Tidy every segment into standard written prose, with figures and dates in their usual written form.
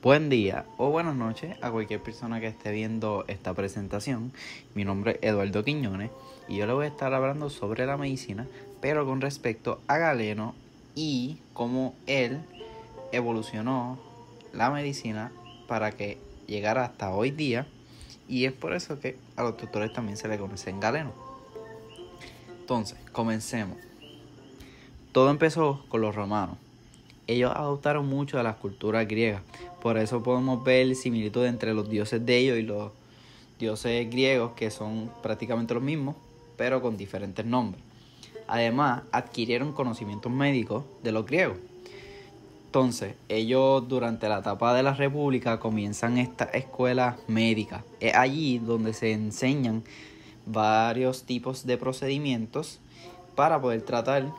Buen día o buenas noches a cualquier persona que esté viendo esta presentación. Mi nombre es Eduardo Quiñones y yo le voy a estar hablando sobre la medicina, pero con respecto a Galeno y cómo él evolucionó la medicina para que llegara hasta hoy día, y es por eso que a los doctores también se le conoce en Galeno. Entonces, comencemos. Todo empezó con los romanos. Ellos adoptaron mucho de las culturas griegas, por eso podemos ver similitud entre los dioses de ellos y los dioses griegos, que son prácticamente los mismos, pero con diferentes nombres. Además, adquirieron conocimientos médicos de los griegos. Entonces, ellos durante la etapa de la República comienzan estas escuelas médicas. Es allí donde se enseñan varios tipos de procedimientos para poder tratar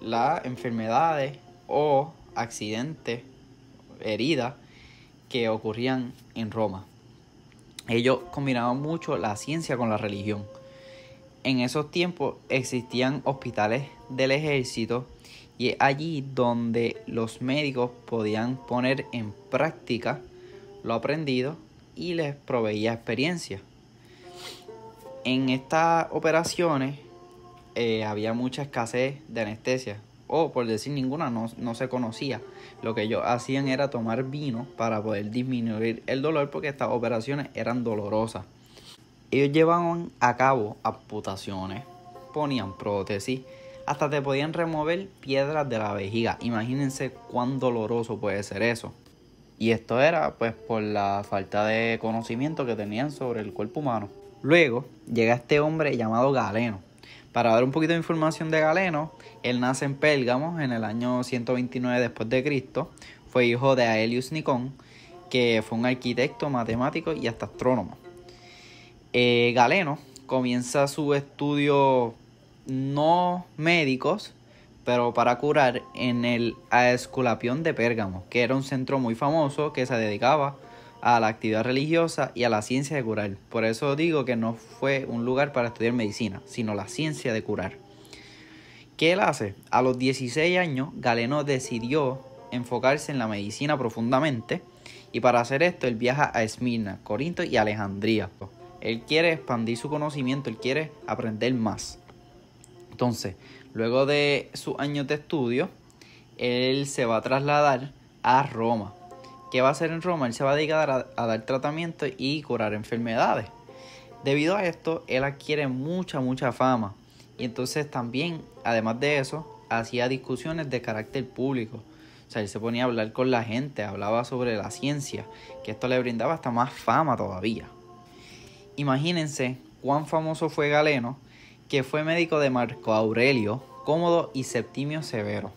las enfermedades o accidentes, heridas que ocurrían en Roma. Ellos combinaban mucho la ciencia con la religión. En esos tiempos existían hospitales del ejército y es allí donde los médicos podían poner en práctica lo aprendido y les proveía experiencia. En estas operaciones había mucha escasez de anestesia, o por decir ninguna, no se conocía. Lo que ellos hacían era tomar vino para poder disminuir el dolor, porque estas operaciones eran dolorosas. Ellos llevaban a cabo amputaciones, ponían prótesis, hasta te podían remover piedras de la vejiga. Imagínense cuán doloroso puede ser eso. Y esto era pues por la falta de conocimiento que tenían sobre el cuerpo humano. Luego llega este hombre llamado Galeno. Para dar un poquito de información de Galeno, él nace en Pérgamo en el año 129 después de Cristo. Fue hijo de Aelius Nicón, que fue un arquitecto, matemático y hasta astrónomo. Galeno comienza sus estudios no médicos, pero para curar, en el Aesculapión de Pérgamo, que era un centro muy famoso que se dedicaba a la actividad religiosa y a la ciencia de curar. Por eso digo que no fue un lugar para estudiar medicina, sino la ciencia de curar. ¿Qué él hace? A los 16 años, Galeno decidió enfocarse en la medicina profundamente, y para hacer esto él viaja a Esmirna, Corinto y Alejandría. Él quiere expandir su conocimiento, él quiere aprender más. Entonces, luego de sus años de estudio, él se va a trasladar a Roma. ¿Qué va a hacer en Roma? Él se va a dedicar a dar tratamiento y curar enfermedades. Debido a esto, él adquiere mucha fama. Y entonces también, además de eso, hacía discusiones de carácter público. O sea, él se ponía a hablar con la gente, hablaba sobre la ciencia, que esto le brindaba hasta más fama todavía. Imagínense cuán famoso fue Galeno, que fue médico de Marco Aurelio, Cómodo y Septimio Severo.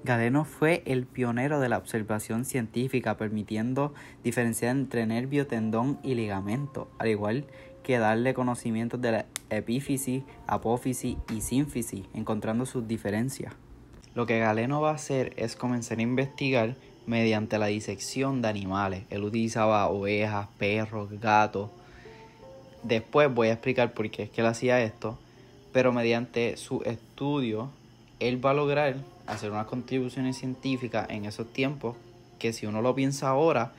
Galeno fue el pionero de la observación científica, permitiendo diferenciar entre nervio, tendón y ligamento, al igual que darle conocimientos de la epífisis, apófisis y sínfisis, encontrando sus diferencias. Lo que Galeno va a hacer es comenzar a investigar mediante la disección de animales. Él utilizaba ovejas, perros, gatos. Después voy a explicar por qué es que él hacía esto, pero mediante su estudio, él va a lograr hacer unas contribuciones científicas en esos tiempos que, si uno lo piensa ahora,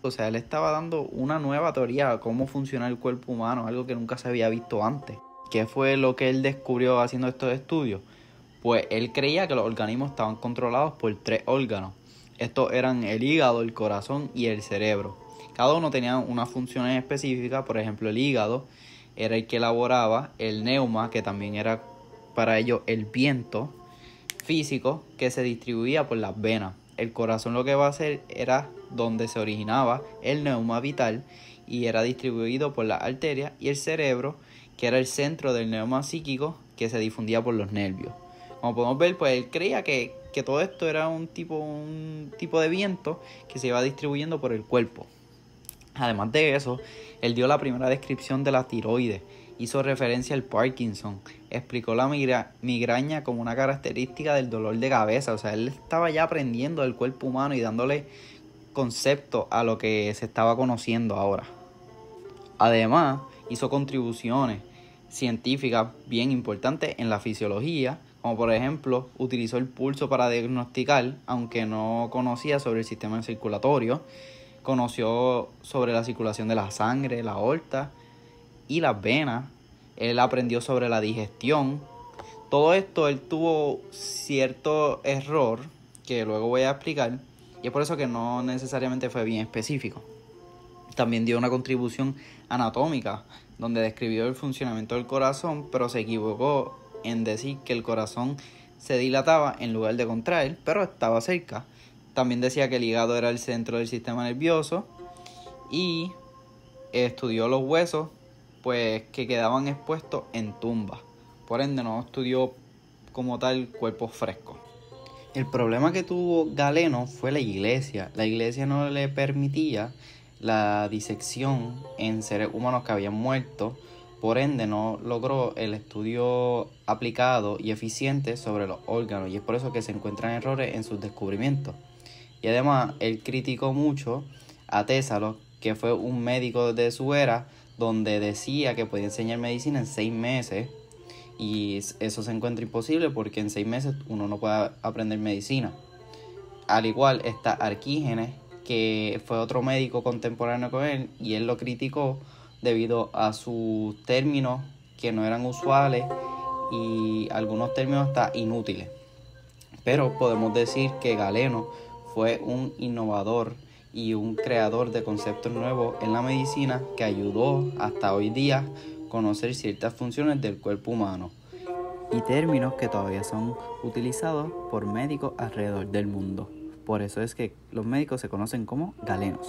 o sea, él estaba dando una nueva teoría de cómo funciona el cuerpo humano, algo que nunca se había visto antes. ¿Qué fue lo que él descubrió haciendo estos estudios? Pues él creía que los organismos estaban controlados por 3 órganos. Estos eran el hígado, el corazón y el cerebro. Cada uno tenía unas funciones específicas. Por ejemplo, el hígado era el que elaboraba el neuma, que también era para ello el viento físico que se distribuía por las venas. El corazón lo que va a hacer era donde se originaba el neuma vital y era distribuido por las arterias, y el cerebro, que era el centro del neuma psíquico, que se difundía por los nervios. Como podemos ver, pues él creía que todo esto era un tipo de viento que se iba distribuyendo por el cuerpo. Además de eso, él dio la primera descripción de la tiroides, hizo referencia al Parkinson, explicó la migraña como una característica del dolor de cabeza. O sea, él estaba ya aprendiendo del cuerpo humano y dándole concepto a lo que se estaba conociendo ahora. Además, hizo contribuciones científicas bien importantes en la fisiología, como por ejemplo utilizó el pulso para diagnosticar, aunque no conocía sobre el sistema circulatorio. Conoció sobre la circulación de la sangre, la aorta y las venas. Él aprendió sobre la digestión. Todo esto él tuvo cierto error que luego voy a explicar, y es por eso que no necesariamente fue bien específico. También dio una contribución anatómica donde describió el funcionamiento del corazón, pero se equivocó en decir que el corazón se dilataba en lugar de contraer, pero estaba cerca. También decía que el hígado era el centro del sistema nervioso y estudió los huesos pues que quedaban expuestos en tumbas. Por ende no estudió como tal cuerpos frescos. El problema que tuvo Galeno fue la iglesia. La iglesia no le permitía la disección en seres humanos que habían muerto. Por ende no logró el estudio aplicado y eficiente sobre los órganos, y es por eso que se encuentran errores en sus descubrimientos. Y además él criticó mucho a Tesalos, que fue un médico de su era, donde decía que podía enseñar medicina en 6 meses, y eso se encuentra imposible porque en 6 meses uno no puede aprender medicina. Al igual está Arquígenes, que fue otro médico contemporáneo con él, y él lo criticó debido a sus términos que no eran usuales y algunos términos hasta inútiles. Pero podemos decir que Galeno fue un innovador y un creador de conceptos nuevos en la medicina que ayudó hasta hoy día a conocer ciertas funciones del cuerpo humano y términos que todavía son utilizados por médicos alrededor del mundo. Por eso es que los médicos se conocen como galenos.